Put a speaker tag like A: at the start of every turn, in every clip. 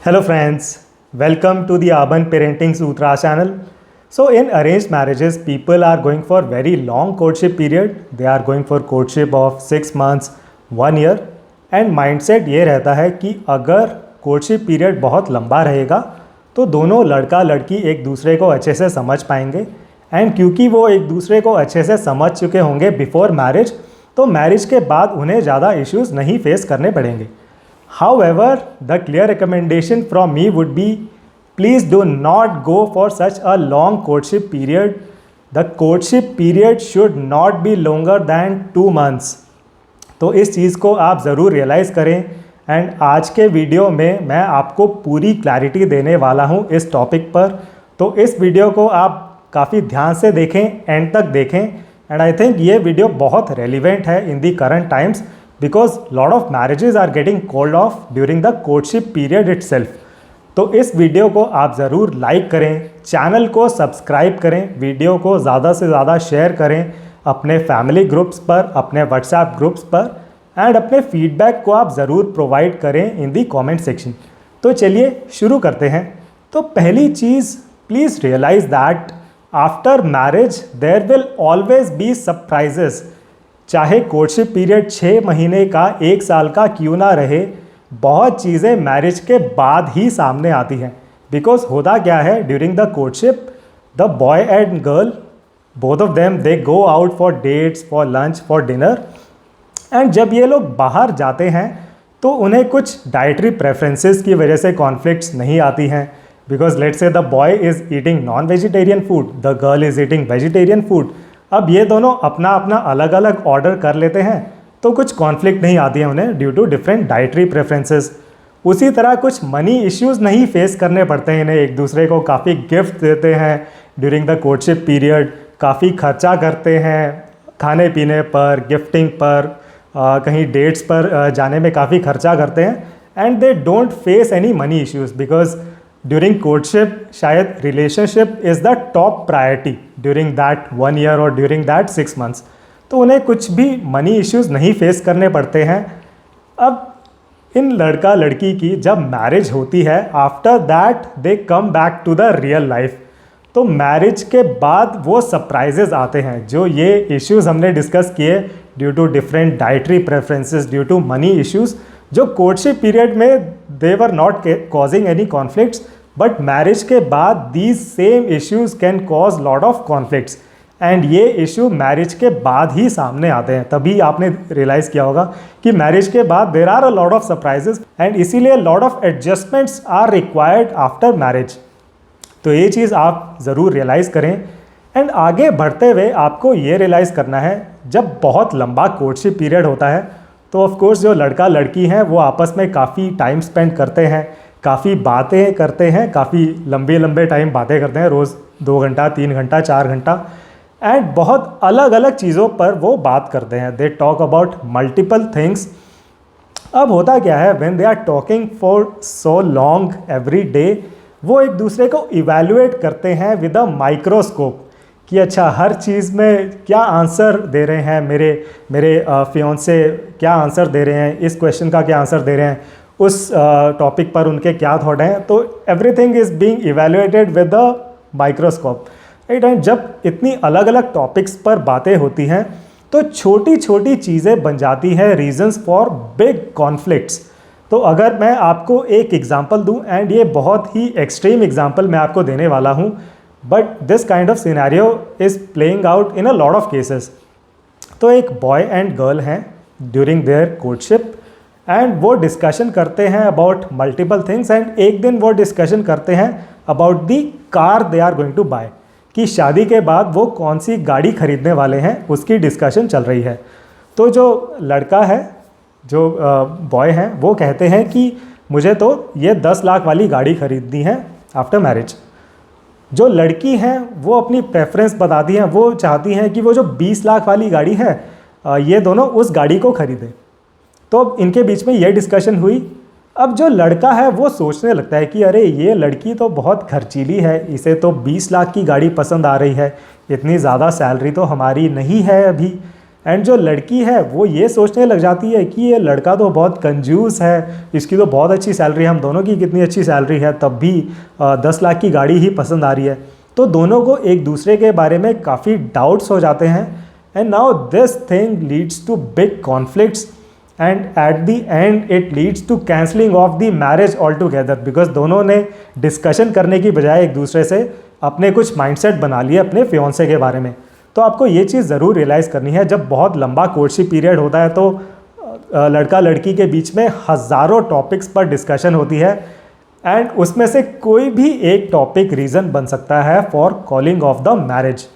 A: Hello friends, welcome to the Urban Parenting Sutra channel. So in arranged marriages, people are going for very long courtship period. They are going for courtship of 6 months, 1 year. And mindset ये रहता है कि अगर courtship period बहुत लंबा रहेगा तो दोनों लड़का लड़की एक दूसरे को अच्छे से समझ पाएंगे. एंड क्योंकि वो एक दूसरे को अच्छे से समझ चुके होंगे बिफोर मैरिज, तो मैरिज के बाद उन्हें ज़्यादा इश्यूज़ नहीं फेस करने पड़ेंगे. However, the clear recommendation from me would be, please do not go for such a long courtship period. The courtship period should not be longer than 2 months. तो इस चीज़ को आप ज़रूर रियलाइज़ करें. एंड आज के वीडियो में मैं आपको पूरी क्लैरिटी देने वाला हूँ इस टॉपिक पर. तो इस वीडियो को आप काफ़ी ध्यान से देखें, एंड तक देखें. एंड आई थिंक ये वीडियो बहुत रेलिवेंट है in the current times, because lot of marriages are getting called off during the courtship period itself. तो इस वीडियो को आप ज़रूर लाइक करें, चैनल को सब्सक्राइब करें, वीडियो को ज़्यादा से ज़्यादा शेयर करें अपने फैमिली ग्रुप्स पर, अपने व्हाट्सएप ग्रुप्स पर, एंड अपने फीडबैक को आप ज़रूर प्रोवाइड करें इन दी कमेंट सेक्शन. तो चलिए शुरू करते हैं. तो पहली चीज़, please realise that after marriage there will always be surprises. चाहे कोर्टशिप पीरियड 6 महीने का, 1 साल का क्यों ना रहे, बहुत चीज़ें मैरिज के बाद ही सामने आती हैं. बिकॉज होता क्या है, during the courtship the boy and girl, both of them, they go out for dates, for lunch, for dinner. And जब ये लोग बाहर जाते हैं तो उन्हें कुछ डाइटरी प्रेफरेंसेस की वजह से कॉन्फ्लिक्ट्स नहीं आती हैं. Because let's say the boy is eating non vegetarian food, the girl is eating vegetarian food. अब ये दोनों अपना अपना अलग अलग ऑर्डर कर लेते हैं तो कुछ कॉन्फ्लिक्ट नहीं आती है उन्हें due to different dietary preferences. उसी तरह कुछ मनी इश्यूज़ नहीं फेस करने पड़ते हैं इन्हें. एक दूसरे को काफ़ी गिफ्ट देते हैं ड्यूरिंग द कोर्टशिप पीरियड, काफ़ी खर्चा करते हैं खाने पीने पर, गिफ्टिंग पर, कहीं डेट्स पर जाने में काफ़ी खर्चा करते हैं. And they don't face any money issues because during courtship शायद relationship is the top priority during that 1 year और ड्यूरिंग दैट 6 मंथ्स. तो उन्हें कुछ भी मनी इश्यूज़ नहीं फेस करने पड़ते हैं. अब इन लड़का लड़की की जब मैरिज होती है, after that they come back to the real life. तो मैरिज के बाद वो सरप्राइजेज आते हैं, जो ये इश्यूज़ हमने डिस्कस किए due to different dietary preferences, due to money issues, जो कोर्टशिप पीरियड में they were not causing any conflicts, but marriage के बाद these same issues can cause lot of conflicts. And ये इशू मैरिज के बाद ही सामने आते हैं. तभी आपने रियलाइज़ किया होगा कि मैरिज के बाद there are a lot of surprises, and इसीलिए lot of adjustments are required after marriage. तो ये चीज़ आप ज़रूर रियलाइज़ करें. एंड आगे बढ़ते हुए आपको ये रियलाइज़ करना है, जब बहुत लंबा कोर्टशिप पीरियड होता है तो ऑफ कोर्स जो लड़का लड़की हैं वो आपस में काफ़ी टाइम स्पेंड करते हैं, काफ़ी बातें करते हैं, काफ़ी लंबे टाइम बातें करते हैं, रोज़ 2 घंटा, 3 घंटा, 4 घंटा. एंड बहुत अलग अलग चीज़ों पर वो बात करते हैं. They talk about multiple things. अब होता क्या है, when they are talking for so long every day, वो एक दूसरे को इवैल्यूएट करते हैं विद अ माइक्रोस्कोप कि अच्छा हर चीज़ में क्या आंसर दे रहे हैं, मेरे फियोंसे क्या आंसर दे रहे हैं, इस क्वेश्चन का क्या आंसर दे रहे हैं, उस टॉपिक पर उनके क्या थॉट हैं. तो everything is being evaluated with the microscope, right. And जब इतनी अलग अलग टॉपिक्स पर बातें होती हैं तो छोटी छोटी चीज़ें बन जाती हैं रीजंस फॉर बिग कॉन्फ्लिक्ट्स. तो अगर मैं आपको एक एग्जांपल दूं, एंड ये बहुत ही एक्सट्रीम एग्जांपल मैं आपको देने वाला हूं, but this kind of scenario is playing out in a lot of cases. तो एक बॉय एंड गर्ल हैं ड्यूरिंग देयर कोर्टशिप, एंड वो डिस्कशन करते हैं अबाउट मल्टीपल थिंग्स. एंड एक दिन वो डिस्कशन करते हैं about the car they are going to buy, कि शादी के बाद वो कौन सी गाड़ी खरीदने वाले हैं, उसकी डिस्कशन चल रही है. तो जो लड़का है, जो बॉय हैं, वो कहते हैं कि मुझे तो ये 10 लाख वाली गाड़ी खरीदनी है आफ्टर मैरिज. जो लड़की हैं वो अपनी प्रेफरेंस बताती हैं, वो चाहती हैं कि वो जो 20 लाख वाली गाड़ी है, ये दोनों उस गाड़ी को खरीदें. तो अब इनके बीच में ये डिस्कशन हुई. अब जो लड़का है वो सोचने लगता है कि अरे ये लड़की तो बहुत खर्चीली है, इसे तो 20 लाख की गाड़ी पसंद आ रही है, इतनी ज़्यादा सैलरी तो हमारी नहीं है अभी. एंड जो लड़की है वो ये सोचने लग जाती है कि ये लड़का तो बहुत कंजूस है, इसकी तो बहुत अच्छी सैलरी है, हम दोनों की कितनी अच्छी सैलरी है, तब भी 10 लाख की गाड़ी ही पसंद आ रही है। तो दोनों को एक दूसरे के बारे में काफ़ी डाउट्स हो जाते हैं and now this thing leads to big conflicts and at the end it leads to cancelling off the marriage all together, because दोनों ने डिस्कशन करने की बजाय एक दूसरे से अपने कुछ माइंडसेट बना लिए अपने फियांसे के बारे में। तो आपको ये चीज़ ज़रूर रियलाइज़ करनी है, जब बहुत लंबा कोर्टशिप पीरियड होता है तो लड़का लड़की के बीच में हज़ारों टॉपिक्स पर डिस्कशन होती है एंड उसमें से कोई भी एक टॉपिक रीज़न बन सकता है for calling off the marriage.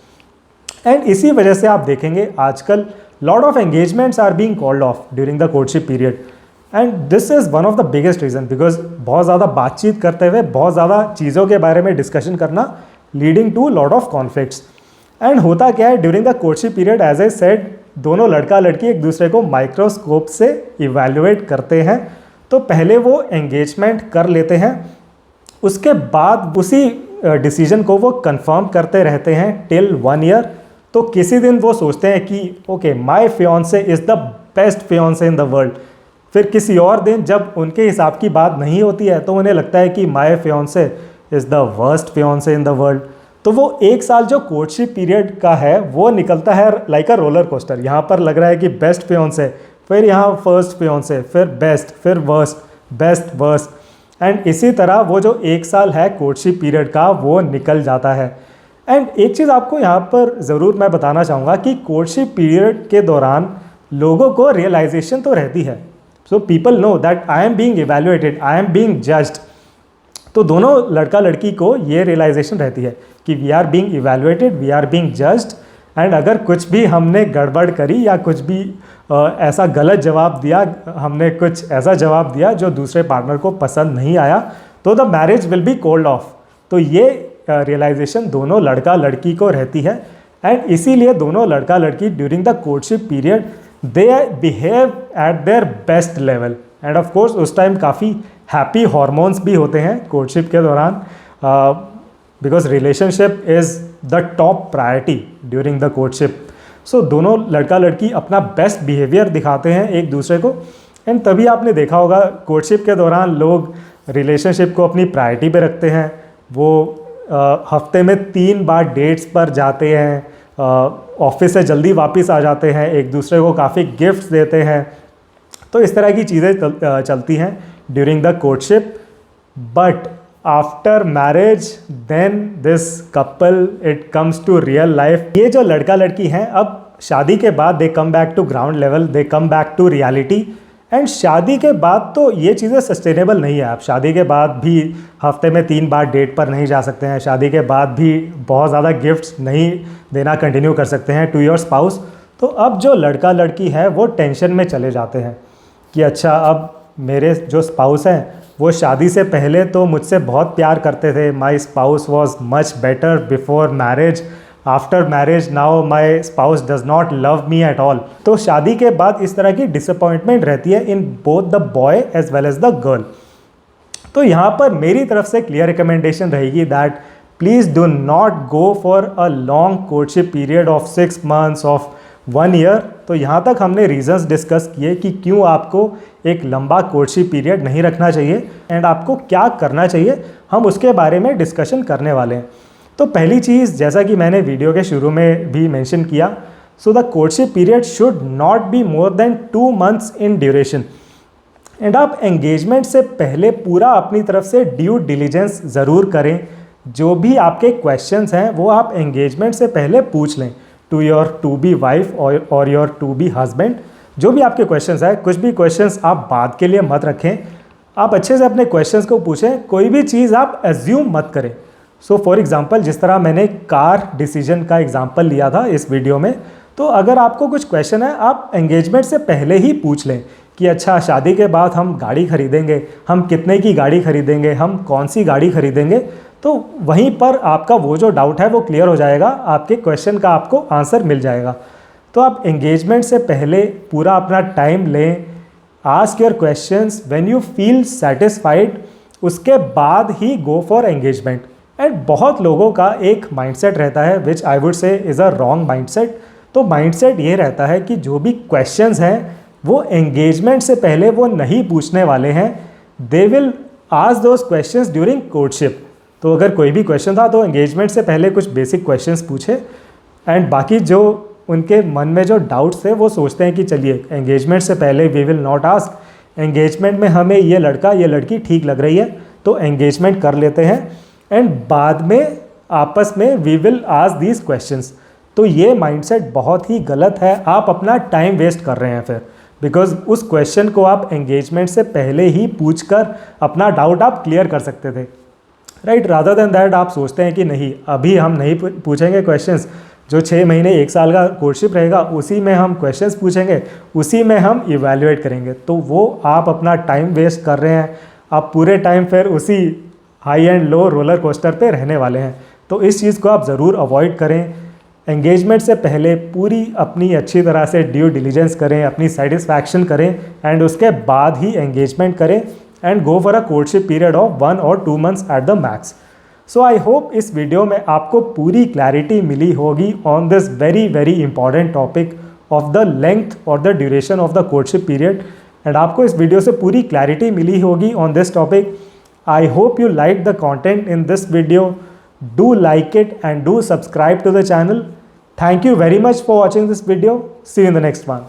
A: And इसी वजह से आप देखेंगे आजकल lot of engagements are being called off during the courtship period and this is one of the biggest reason, because बहुत ज़्यादा बातचीत करते हुए बहुत ज़्यादा चीज़ों के बारे में डिस्कशन करना leading to lot of conflicts. And होता क्या है during the courtship period, as I said, दोनों लड़का लड़की एक दूसरे को माइक्रोस्कोप से इवैल्यूएट करते हैं। तो पहले वो एंगेजमेंट कर लेते हैं, उसके बाद उसी डिसीजन को वो कंफर्म करते रहते हैं टिल 1 ईयर। तो किसी दिन वो सोचते हैं कि okay my fiance is the best fiance in the world, फिर किसी और दिन जब उनके हिसाब की बात नहीं होती है तो उन्हें लगता है कि my fiance is the worst fiance in the world. तो वो 1 साल जो कोर्टशिप पीरियड का है वो निकलता है लाइक अ रोलर कोस्टर। यहाँ पर लग रहा है कि बेस्ट फियांसे, फिर यहाँ फर्स्ट फियांसे, फिर बेस्ट, फिर वर्स्ट, बेस्ट, वर्स्ट, एंड इसी तरह वो जो 1 साल है कोर्टशिप पीरियड का वो निकल जाता है। एंड एक चीज़ आपको यहाँ पर ज़रूर मैं बताना चाहूँगा कि कोर्टशिप पीरियड के दौरान लोगों को रियलाइजेशन तो रहती है, so people know that I am being evaluated, I am being judged. तो दोनों लड़का लड़की को ये रियलाइजेशन रहती है कि we are being evaluated, we are being judged, and अगर कुछ भी हमने गड़बड़ करी या कुछ भी ऐसा गलत जवाब दिया, हमने कुछ ऐसा जवाब दिया जो दूसरे पार्टनर को पसंद नहीं आया, तो the marriage will be called off. तो ये रियलाइजेशन दोनों लड़का लड़की को रहती है एंड इसीलिए दोनों लड़का लड़की during the courtship period they behave at their best level and of course उस टाइम काफ़ी हैप्पी हॉर्मोन्स भी होते हैं कोर्टशिप के दौरान, because relationship is the top priority during the courtship. So दोनों लड़का लड़की अपना बेस्ट बिहेवियर दिखाते हैं एक दूसरे को एंड तभी आपने देखा होगा कोर्टशिप के दौरान लोग रिलेशनशिप को अपनी प्रायोरिटी पे रखते हैं। वो हफ्ते में 3 बार डेट्स पर जाते हैं, ऑफिस से जल्दी वापस आ जाते हैं, एक दूसरे को काफ़ी गिफ्ट्स देते हैं। तो इस तरह की चीज़ें चलती हैं during the courtship, but after marriage then this couple it comes to real life. ये जो लड़का लड़की हैं अब शादी के बाद they come back to ground level, they come back to reality and शादी के बाद तो ये चीज़ें सस्टेनेबल नहीं है। आप शादी के बाद भी हफ्ते में 3 बार डेट पर नहीं जा सकते हैं, शादी के बाद भी बहुत ज़्यादा गिफ्ट्स नहीं देना कंटिन्यू कर सकते हैं टू योर स्पाउस। तो अब जो लड़का लड़की है वो टेंशन में चले जाते हैं कि अच्छा अब मेरे जो स्पाउस हैं वो शादी से पहले तो मुझसे बहुत प्यार करते थे, my spouse was much better before marriage, after marriage now my spouse does not love me at all. तो शादी के बाद इस तरह की डिसअपॉइंटमेंट रहती है in both the boy as well as the girl. तो यहाँ पर मेरी तरफ से क्लियर रिकमेंडेशन रहेगी that please do not go for a long courtship period of 6 months of 1 year. तो यहाँ तक हमने रीजंस डिस्कस किए कि क्यों आपको एक लंबा कोर्टशिप पीरियड नहीं रखना चाहिए एंड आपको क्या करना चाहिए, हम उसके बारे में डिस्कशन करने वाले हैं। तो पहली चीज़, जैसा कि मैंने वीडियो के शुरू में भी मेंशन किया, so the courtship period should not be more than 2 months in duration and आप एंगेजमेंट से पहले पूरा अपनी तरफ से ड्यू डिलीजेंस ज़रूर करें। जो भी आपके क्वेश्चंस हैं वो आप एंगेजमेंट से पहले पूछ लें to your to be wife और योर टू बी हस्बैंड। जो भी आपके क्वेश्चंस हैं, कुछ भी क्वेश्चंस आप बाद के लिए मत रखें, आप अच्छे से अपने क्वेश्चंस को पूछें, कोई भी चीज़ आप एज्यूम मत करें। सो फॉर एग्जांपल जिस तरह मैंने कार डिसीजन का एग्जांपल लिया था इस वीडियो में, तो अगर आपको कुछ क्वेश्चन है आप एंगेजमेंट से पहले ही पूछ लें कि अच्छा शादी के बाद हम गाड़ी खरीदेंगे, हम कितने की गाड़ी खरीदेंगे, हम कौन सी गाड़ी खरीदेंगे। तो वहीं पर आपका वो जो डाउट है वो क्लियर हो जाएगा, आपके क्वेश्चन का आपको आंसर मिल जाएगा। तो आप एंगेजमेंट से पहले पूरा अपना टाइम लें, ask your questions when you feel satisfied, उसके बाद ही गो फॉर एंगेजमेंट। एंड बहुत लोगों का एक माइंडसेट रहता है which I would say is a wrong mindset, तो माइंडसेट ये रहता है कि जो भी क्वेश्चंस हैं वो एंगेजमेंट से पहले वो नहीं पूछने वाले हैं, they will ask those questions during courtship. तो अगर कोई भी क्वेश्चन था तो एंगेजमेंट से पहले कुछ बेसिक क्वेश्चंस पूछे, एंड बाकी जो उनके मन में जो डाउट्स थे वो सोचते हैं कि चलिए एंगेजमेंट से पहले we will not ask, engagement में हमें ये लड़का ये लड़की ठीक लग रही है तो एंगेजमेंट कर लेते हैं, एंड बाद में आपस में we will ask these questions. तो ये माइंडसेट बहुत ही गलत है, आप अपना टाइम वेस्ट कर रहे हैं फिर, बिकॉज उस क्वेश्चन को आप एंगेजमेंट से पहले ही पूछकर अपना डाउट आप क्लियर कर सकते थे, राइट। रादर देन दैट आप सोचते हैं कि नहीं अभी हम नहीं पूछेंगे क्वेश्चंस, जो 6 महीने 1 साल का कोर्टशिप रहेगा उसी में हम क्वेश्चंस पूछेंगे, उसी में हम इवैल्यूएट करेंगे, तो वो आप अपना टाइम वेस्ट कर रहे हैं, आप पूरे टाइम फिर उसी high and low roller coaster पे रहने वाले हैं। तो इस चीज़ को आप ज़रूर अवॉइड करें, एंगेजमेंट से पहले पूरी अपनी अच्छी तरह से ड्यू डिलीजेंस करें, अपनी सेटिस्फैक्शन करें, एंड उसके बाद ही एंगेजमेंट करें and go for a courtship period of 1 और 2 months at the max. So I hope इस वीडियो में आपको पूरी क्लैरिटी मिली होगी on this very very important topic of the length और the duration of the courtship period, and आपको इस वीडियो से पूरी क्लैरिटी मिली होगी on this topic. I hope you like the content in this video. Do like it and do subscribe to the channel. Thank you very much for watching this video. See you in the next one.